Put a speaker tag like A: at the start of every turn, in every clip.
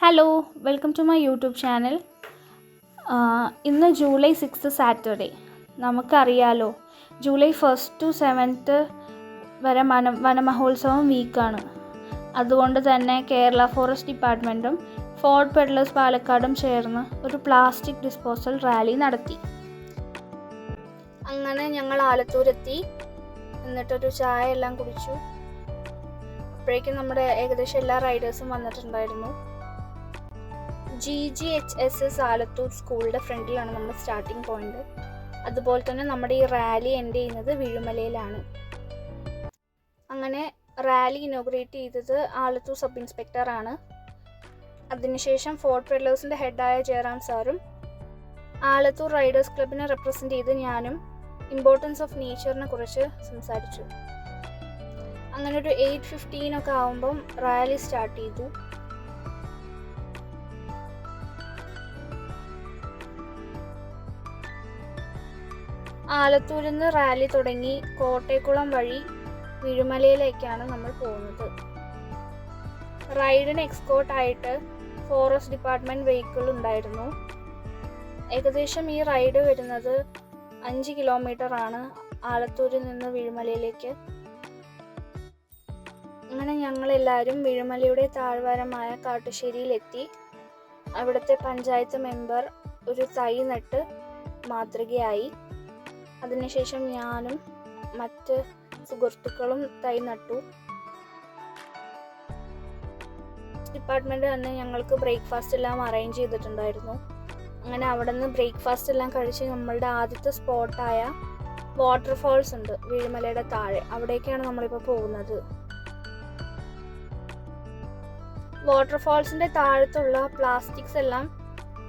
A: Hello, welcome to my YouTube channel. ഇന്ന് July 6 Saturday. നമുക്കറിയാലോ, July 1 to 7 വരെ വനമഹോത്സവം വീക്കാണ്. അതുകൊണ്ട് തന്നെ കേരള ഫോറസ്റ്റ് ഡിപ്പാർട്ട്മെൻറ്റും ഫോർട്ട് പെഡ്ലേഴ്സ് പാലക്കാടും ചേർന്ന് ഒരു പ്ലാസ്റ്റിക് ഡിസ്പോസൽ റാലി നടത്തി. അങ്ങനെ ഞങ്ങൾ ആലത്തൂരെത്തി. എന്നിട്ടൊരു ചായ എല്ലാം കുടിച്ചു. അപ്പോഴേക്കും നമ്മുടെ ഏകദേശം എല്ലാ റൈഡേഴ്സും വന്നിട്ടുണ്ടായിരുന്നു. GGHSS ആലത്തൂർ സ്കൂളിൻ്റെ ഫ്രണ്ടിലാണ് നമ്മുടെ സ്റ്റാർട്ടിംഗ് പോയിന്റ്. അതുപോലെ തന്നെ നമ്മുടെ ഈ റാലി എൻഡ് ചെയ്യുന്നത് വിഴുമലയിലാണ്. അങ്ങനെ റാലി ഇനോഗ്രേറ്റ് ചെയ്തത് ആലത്തൂർ സബ് ഇൻസ്പെക്ടറാണ്. അതിനുശേഷം ഫോർട്ട് പെഡ്ലേഴ്സിൻ്റെ ഹെഡായ ജയറാം സാറും ആലത്തൂർ റൈഡേഴ്സ് ക്ലബിനെ റെപ്രസെൻ്റ് ചെയ്ത് ഞാനും ഇമ്പോർട്ടൻസ് ഓഫ് നേച്ചറിനെ കുറിച്ച് സംസാരിച്ചു. അങ്ങനെ ഒരു 8:15 ഒക്കെ ആകുമ്പം റാലി സ്റ്റാർട്ട് ചെയ്തു. ആലത്തൂരിൽ നിന്ന് റാലി തുടങ്ങി കോട്ടയക്കുളം വഴി വിഴുമലയിലേക്കാണ് നമ്മൾ പോകുന്നത്. റൈഡിന് എക്സ്കോർട്ടായിട്ട് ഫോറസ്റ്റ് ഡിപ്പാർട്ട്മെൻറ്റ് വെഹിക്കിൾ ഉണ്ടായിരുന്നു. ഏകദേശം ഈ റൈഡ് വരുന്നത് 5 കിലോമീറ്റർ ആണ് ആലത്തൂരിൽ നിന്ന് വിഴുമലയിലേക്ക്. അങ്ങനെ ഞങ്ങളെല്ലാവരും വിഴുമലയുടെ താഴ്വാരമായ കാട്ടുശ്ശേരിയിലെത്തി. അവിടുത്തെ പഞ്ചായത്ത് മെമ്പർ ഒരു തൈ നട്ട് മാതൃകയായി. അതിനുശേഷം ഞാനും മറ്റ് സുഹൃത്തുക്കളും തൈ നട്ടു. ഡിപ്പാർട്ട്മെൻറ്റ് തന്നെ ഞങ്ങൾക്ക് ബ്രേക്ക്ഫാസ്റ്റ് എല്ലാം അറേഞ്ച് ചെയ്തിട്ടുണ്ടായിരുന്നു. അങ്ങനെ അവിടെ നിന്ന് ബ്രേക്ക്ഫാസ്റ്റ് എല്ലാം കഴിച്ച് നമ്മളുടെ ആദ്യത്തെ സ്പോട്ടായ വാട്ടർഫാൾസ് ഉണ്ട് വിഴുമലയുടെ താഴെ. അവിടേക്കാണ് നമ്മളിപ്പോൾ പോകുന്നത്. വാട്ടർഫാൾസിൻ്റെ താഴത്തുള്ള പ്ലാസ്റ്റിക്സ് എല്ലാം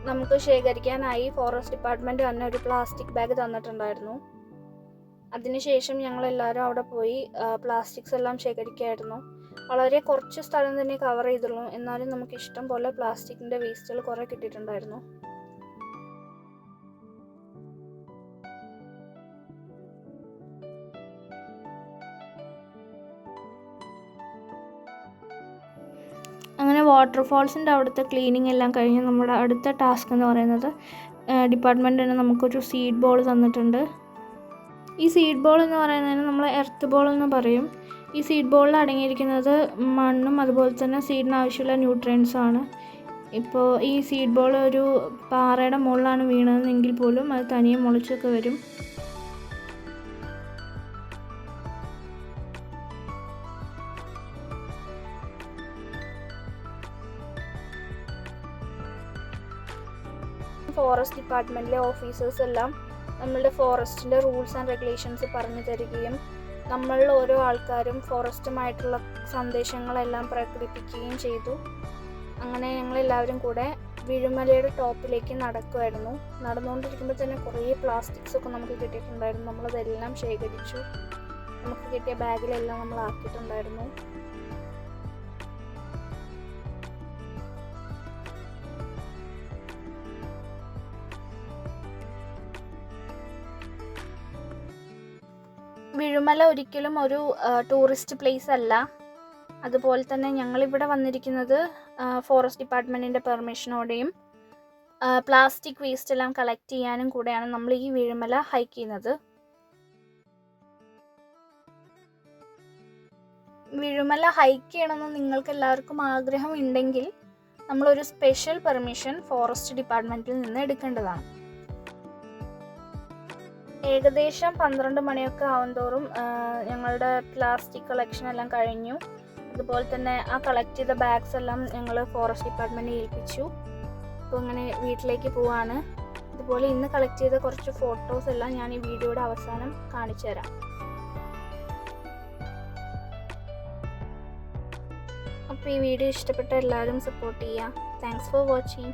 A: നമുക്ക് ശേഖരിക്കാനായി ഫോറസ്റ്റ് ഡിപ്പാർട്ട്മെൻറ്റ് തന്നെ ഒരു പ്ലാസ്റ്റിക് ബാഗ് തന്നിട്ടുണ്ടായിരുന്നു. അതിനുശേഷം ഞങ്ങളെല്ലാവരും അവിടെ പോയി പ്ലാസ്റ്റിക്സ് എല്ലാം ശേഖരിക്കുകയായിരുന്നു. വളരെ കുറച്ച് സ്ഥലം തന്നെ കവർ ചെയ്തുള്ളൂ. എന്നാലും നമുക്ക് ഇഷ്ടം പോലെ പ്ലാസ്റ്റിക്കിൻ്റെ വേസ്റ്റുകൾ കുറേ കിട്ടിയിട്ടുണ്ടായിരുന്നു. അങ്ങനെ വാട്ടർഫാൾസിൻ്റെ അവിടുത്തെ ക്ലീനിങ് എല്ലാം കഴിഞ്ഞ് നമ്മുടെ അടുത്ത ടാസ്ക് എന്ന് പറയുന്നത് ഡിപ്പാർട്ട്മെൻറ്റ് തന്നെ നമുക്കൊരു സീഡ് ബോൾ തന്നിട്ടുണ്ട്. ഈ സീഡ് ബോൾ എന്ന് പറയുന്നതിന് നമ്മൾ എർത്ത് ബോൾ എന്ന് പറയും. ഈ സീഡ് ബോളിൽ അടങ്ങിയിരിക്കുന്നത് മണ്ണും അതുപോലെ തന്നെ സീഡിന് ആവശ്യമുള്ള ന്യൂട്രിയൻസും ആണ്. ഇപ്പോൾ ഈ സീഡ് ബോൾ ഒരു പാറയുടെ മുകളിലാണ് വീണതെങ്കിൽ പോലും അത് തനിയെ മുളച്ചൊക്കെ വരും. ഫോറസ്റ്റ് ഡിപ്പാർട്ട്മെൻറ്റിലെ ഓഫീസേഴ്സ് എല്ലാം നമ്മളുടെ ഫോറസ്റ്റിൻ്റെ റൂൾസ് ആൻഡ് റെഗുലേഷൻസ് പറഞ്ഞു തരികയും നമ്മളിൽ ഓരോ ആൾക്കാരും ഫോറസ്റ്റുമായിട്ടുള്ള സന്ദേശങ്ങളെല്ലാം പ്രകടിപ്പിക്കുകയും ചെയ്തു. അങ്ങനെ ഞങ്ങളെല്ലാവരും കൂടെ വിഴുമലയുടെ ടോപ്പിലേക്ക് നടക്കുമായിരുന്നു. നടന്നുകൊണ്ടിരിക്കുമ്പോൾ തന്നെ കുറേ പ്ലാസ്റ്റിക്സ് ഒക്കെ നമുക്ക് കിട്ടിയിട്ടുണ്ടായിരുന്നു. നമ്മളതെല്ലാം ശേഖരിച്ചു. നമുക്ക് കിട്ടിയ ബാഗിലെല്ലാം നമ്മൾ ആക്കിയിട്ടുണ്ടായിരുന്നു. വിഴുമല ഒരിക്കലും ഒരു ടൂറിസ്റ്റ് പ്ലേസ് അല്ല. അതുപോലെ തന്നെ ഞങ്ങളിവിടെ വന്നിരിക്കുന്നത് ഫോറസ്റ്റ് ഡിപ്പാർട്ട്മെൻറ്റിൻ്റെ പെർമിഷനോടെയും പ്ലാസ്റ്റിക് വേസ്റ്റ് എല്ലാം കളക്ട് ചെയ്യാനും കൂടെയാണ് നമ്മൾ ഈ വിഴുമല ഹൈക്ക് ചെയ്യുന്നത്. വിഴുമല ഹൈക്ക് ചെയ്യണമെന്ന് നിങ്ങൾക്ക് എല്ലാവർക്കും ആഗ്രഹം ഉണ്ടെങ്കിൽ നമ്മളൊരു സ്പെഷ്യൽ പെർമിഷൻ ഫോറസ്റ്റ് ഡിപ്പാർട്ട്മെൻറ്റിൽ നിന്ന് എടുക്കേണ്ടതാണ്. ഏകദേശം 12 മണിയൊക്കെ ആവുന്തോറും ഞങ്ങളുടെ പ്ലാസ്റ്റിക് കളക്ഷൻ എല്ലാം കഴിഞ്ഞു. അതുപോലെ തന്നെ ആ കളക്ട് ചെയ്ത ബാഗ്സ് എല്ലാം ഞങ്ങൾ ഫോറസ്റ്റ് ഡിപ്പാർട്ട്മെൻറ്റിനെ ഏൽപ്പിച്ചു. അപ്പോൾ അങ്ങനെ വീട്ടിലേക്ക് പോവാണ്. അതുപോലെ ഇന്ന് കളക്ട് ചെയ്ത കുറച്ച് ഫോട്ടോസ് എല്ലാം ഞാൻ ഈ വീഡിയോയുടെ അവസാനം കാണിച്ചു തരാം. അപ്പോൾ ഈ വീഡിയോ ഇഷ്ടപ്പെട്ട എല്ലാവരും സപ്പോർട്ട് ചെയ്യുക. Thanks for watching.